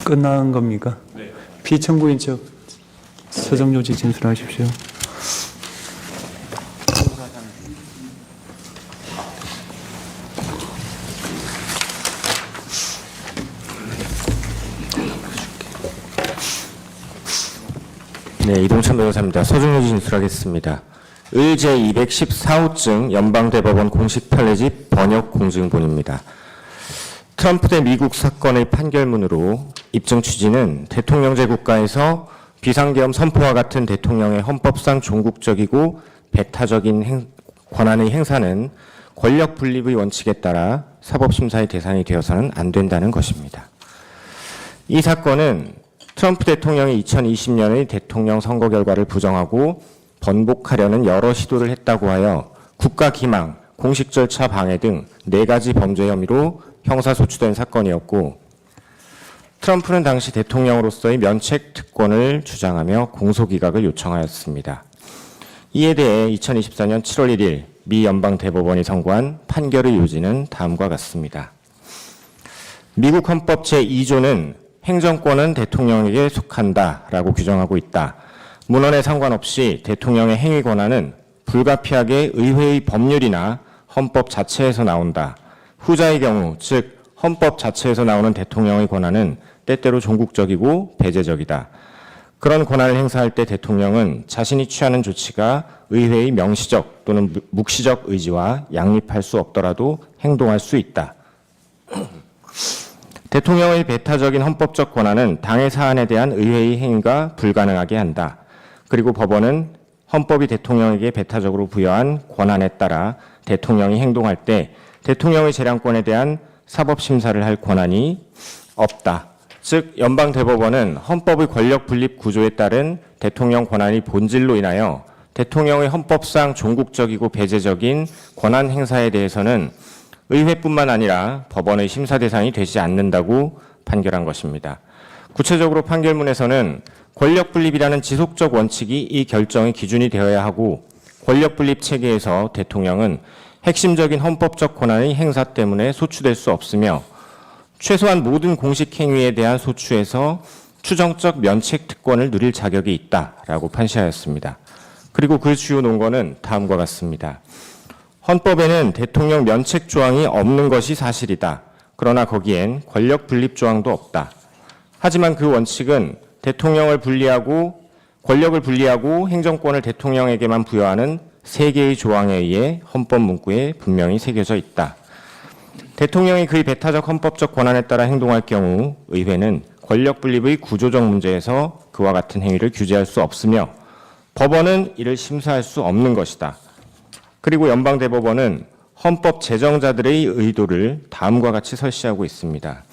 끝난 겁니까? 네. 피청구인 측 서정조직 진술하십시오. 네, 이동찬 변호사입니다. 서정조 진술하겠습니다. 을 제214호증 연방대법원 공식 판례집 번역 공증본입니다. 트럼프 대 미국 사건의 판결문으로 입증 취지는 대통령제 국가에서 비상계엄 선포와 같은 대통령의 헌법상 종국적이고 배타적인 권한의 행사는 권력 분립의 원칙에 따라 사법심사의 대상이 되어서는 안 된다는 것입니다. 이 사건은 트럼프 대통령이 2020년의 대통령 선거 결과를 부정하고 번복하려는 여러 시도를 했다고 하여 국가기망, 공식 절차 방해 등 4가지 범죄 혐의로 형사소추된 사건이었고, 트럼프는 당시 대통령으로서의 면책 특권을 주장하며 공소기각을 요청하였습니다. 이에 대해 2024년 7월 1일 미 연방대법원이 선고한 판결의 요지는 다음과 같습니다. 미국 헌법 제2조는 행정권은 대통령에게 속한다라고 규정하고 있다. 문헌에 상관없이 대통령의 행위 권한은 불가피하게 의회의 법률이나 헌법 자체에서 나온다. 후자의 경우, 즉 헌법 자체에서 나오는 대통령의 권한은 때때로 종국적이고 배제적이다. 그런 권한을 행사할 때 대통령은 자신이 취하는 조치가 의회의 명시적 또는 묵시적 의지와 양립할 수 없더라도 행동할 수 있다. 대통령의 배타적인 헌법적 권한은 당의 사안에 대한 의회의 행위가 불가능하게 한다. 그리고 법원은 헌법이 대통령에게 배타적으로 부여한 권한에 따라 대통령이 행동할 때 대통령의 재량권에 대한 사법심사를 할 권한이 없다. 즉 연방대법원은 헌법의 권력 분립 구조에 따른 대통령 권한의 본질로 인하여 대통령의 헌법상 종국적이고 배제적인 권한 행사에 대해서는 의회뿐만 아니라 법원의 심사 대상이 되지 않는다고 판결한 것입니다. 구체적으로 판결문에서는 권력 분립이라는 지속적 원칙이 이 결정의 기준이 되어야 하고, 권력 분립 체계에서 대통령은 핵심적인 헌법적 권한의 행사 때문에 소추될 수 없으며 최소한 모든 공식 행위에 대한 소추에서 추정적 면책 특권을 누릴 자격이 있다라고 판시하였습니다. 그리고 그 주요 논거는 다음과 같습니다. 헌법에는 대통령 면책 조항이 없는 것이 사실이다. 그러나 거기엔 권력 분립 조항도 없다. 하지만 그 원칙은 대통령을 분리하고 권력을 분리하고 행정권을 대통령에게만 부여하는 3개의 조항에 의해 헌법 문구에 분명히 새겨져 있다. 대통령이 그의 배타적 헌법적 권한에 따라 행동할 경우 의회는 권력 분립의 구조적 문제에서 그와 같은 행위를 규제할 수 없으며 법원은 이를 심사할 수 없는 것이다. 그리고 연방대법원은 헌법 제정자들의 의도를 다음과 같이 설시하고 있습니다.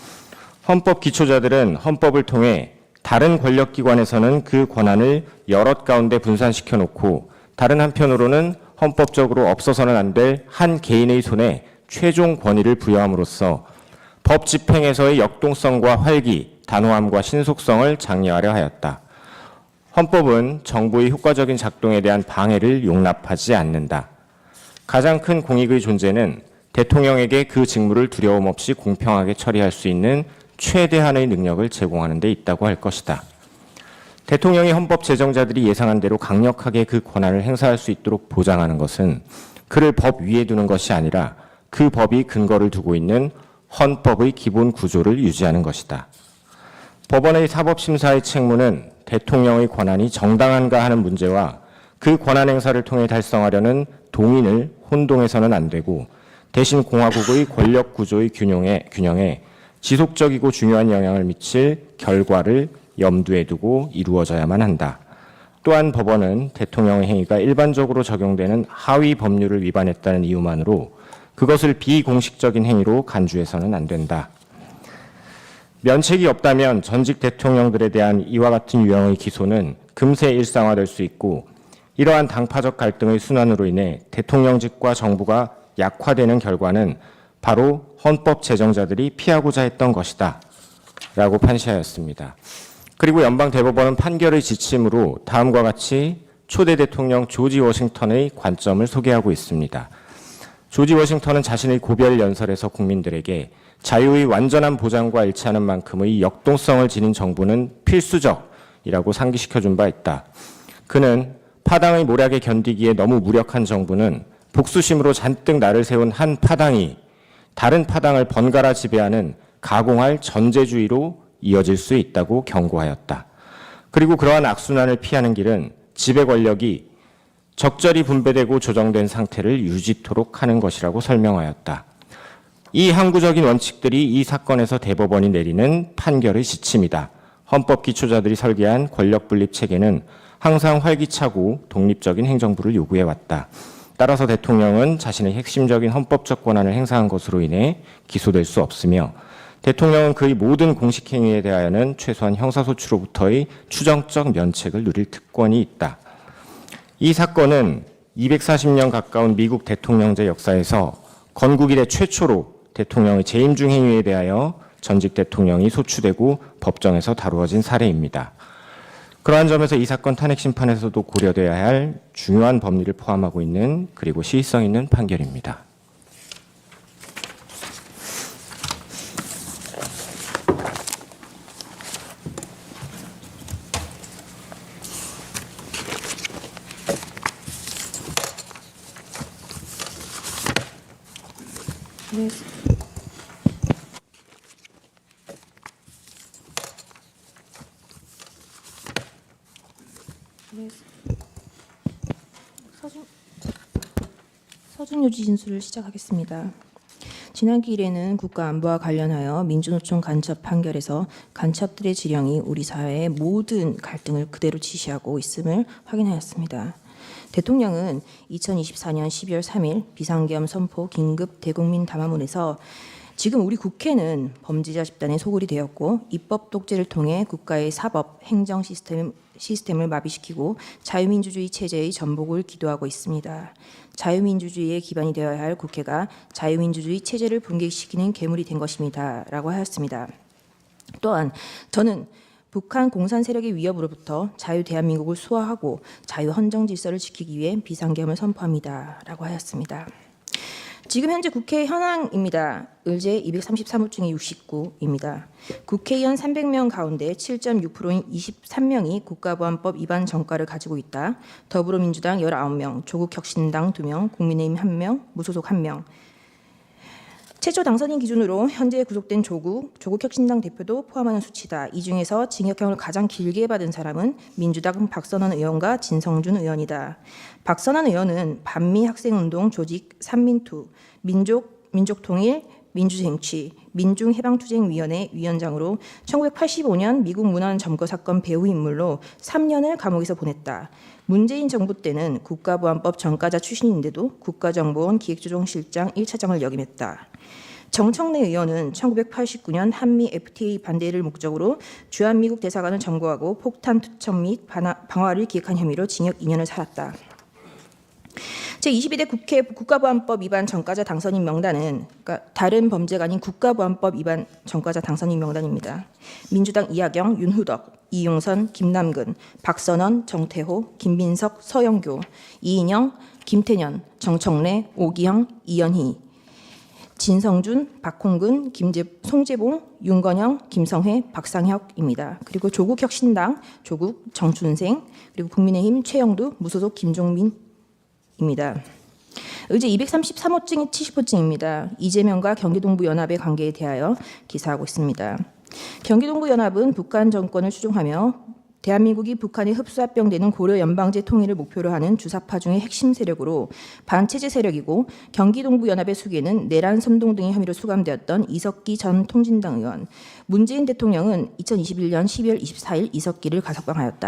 헌법 기초자들은 헌법을 통해 다른 권력기관에서는 그 권한을 여럿 가운데 분산시켜 놓고 다른 한편으로는 헌법적으로 없어서는 안 될 한 개인의 손에 최종 권위를 부여함으로써 법 집행에서의 역동성과 활기, 단호함과 신속성을 장려하려 하였다. 헌법은 정부의 효과적인 작동에 대한 방해를 용납하지 않는다. 가장 큰 공익의 존재는 대통령에게 그 직무를 두려움 없이 공평하게 처리할 수 있는 최대한의 능력을 제공하는 데 있다고 할 것이다. 대통령이 헌법 제정자들이 예상한 대로 강력하게 그 권한을 행사할 수 있도록 보장하는 것은 그를 법 위에 두는 것이 아니라 그 법이 근거를 두고 있는 헌법의 기본 구조를 유지하는 것이다. 법원의 사법심사의 책무는 대통령의 권한이 정당한가 하는 문제와 그 권한 행사를 통해 달성하려는 동인을 혼동해서는 안 되고 대신 공화국의 권력 구조의 균형에 지속적이고 중요한 영향을 미칠 결과를 염두에 두고 이루어져야만 한다. 또한 법원은 대통령의 행위가 일반적으로 적용되는 하위 법률을 위반했다는 이유만으로 그것을 비공식적인 행위로 간주해서는 안 된다. 면책이 없다면 전직 대통령들에 대한 이와 같은 유형의 기소는 금세 일상화될 수 있고 이러한 당파적 갈등의 순환으로 인해 대통령직과 정부가 약화되는 결과는 바로 헌법 제정자들이 피하고자 했던 것이다 라고 판시하였습니다. 그리고 연방대법원은 판결의 지침으로 다음과 같이 초대 대통령 조지 워싱턴의 관점을 소개하고 있습니다. 조지 워싱턴은 자신의 고별 연설에서 국민들에게 자유의 완전한 보장과 일치하는 만큼의 역동성을 지닌 정부는 필수적이라고 상기시켜준 바 있다. 그는 파당의 모략에 견디기에 너무 무력한 정부는 복수심으로 잔뜩 날을 세운 한 파당이 다른 파당을 번갈아 지배하는 가공할 전제주의로 이어질 수 있다고 경고하였다. 그리고 그러한 악순환을 피하는 길은 지배 권력이 적절히 분배되고 조정된 상태를 유지토록 하는 것이라고 설명하였다. 이 항구적인 원칙들이 이 사건에서 대법원이 내리는 판결의 지침이다. 헌법 기초자들이 설계한 권력 분립 체계는 항상 활기차고 독립적인 행정부를 요구해왔다. 따라서 대통령은 자신의 핵심적인 헌법적 권한을 행사한 것으로 인해 기소될 수 없으며 대통령은 그의 모든 공식 행위에 대하여는 최소한 형사소추로부터의 추정적 면책을 누릴 특권이 있다. 이 사건은 240년 가까운 미국 대통령제 역사에서 건국 이래 최초로 대통령의 재임 중 행위에 대하여 전직 대통령이 소추되고 법정에서 다루어진 사례입니다. 그러한 점에서 이 사건 탄핵 심판에서도 고려돼야 할 중요한 법리를 포함하고 있는 그리고 시의성 있는 판결입니다. 네. 네. 서준요지 진술을 시작하겠습니다. 지난 기일에는 국가안보와 관련하여 민주노총 간첩 판결에서 간첩들의 지령이 우리 사회의 모든 갈등을 그대로 지시하고 있음을 확인하였습니다. 대통령은 2024년 12월 3일 비상계엄 선포 긴급 대국민 담화문에서 지금 우리 국회는 범죄자 집단의 소굴이 되었고 입법 독재를 통해 국가의 사법, 행정 시스템을 마비시키고 자유민주주의 체제의 전복을 기도하고 있습니다. 자유민주주의의 기반이 되어야 할 국회가 자유민주주의 체제를 붕괴시키는 괴물이 된 것입니다. 라고 하였습니다. 또한 저는 북한 공산 세력의 위협으로부터 자유 대한민국을 수호하고 자유 헌정 질서를 지키기 위해 비상계엄을 선포합니다. 라고 하였습니다. 지금 현재 국회 현황입니다. 의제 233호 중에 69입니다. 국회의원 300명 가운데 7.6%인 23명이 국가보안법 위반 전과를 가지고 있다. 더불어민주당 19명, 조국혁신당 2명, 국민의힘 1명, 무소속 1명. 최초 당선인 기준으로 현재 구속된 조국혁신당 대표도 포함하는 수치다. 이 중에서 징역형을 가장 길게 받은 사람은 민주당 박선원 의원과 진성준 의원이다. 박선원 의원은 반미 학생운동 조직 삼민투, 민족통일, 민주쟁취, 민중해방투쟁위원회 위원장으로 1985년 미국 문안 점거 사건 배후 인물로 3년을 감옥에서 보냈다. 문재인 정부 때는 국가보안법 전과자 출신인데도 국가정보원 기획조정실장 1차장을 역임했다. 정청래 의원은 1989년 한미 FTA 반대를 목적으로 주한미국 대사관을 점거하고 폭탄 투척 및 방화를 기획한 혐의로 징역 2년을 살았다. 제22대 국회 국가보안법 위반 전과자 당선인 명단은 다른 범죄가 아닌 국가보안법 위반 전과자 당선인 명단입니다. 민주당 이하경, 윤후덕, 이용선, 김남근, 박선원, 정태호, 김민석, 서영교, 이인영, 김태년, 정청래, 오기영, 이연희, 진성준, 박홍근, 송재봉, 윤건영, 김성회, 박상혁입니다. 그리고 조국혁신당, 조국, 정춘생, 그리고 국민의힘 최영두, 무소속 김종민입니다. 의제 233호증이 70호증입니다. 이재명과 경기동부연합의 관계에 대하여 기사하고 있습니다. 경기동부연합은 북한 정권을 추종하며 대한민국이 북한에 흡수합병되는 고려 연방제 통일을 목표로 하는 주사파 중의 핵심 세력으로 반체제 세력이고 경기동부연합의 수계는 내란 선동 등의 혐의로 수감되었던 이석기 전 통진당 의원, 문재인 대통령은 2021년 12월 24일 이석기를 가석방하였다.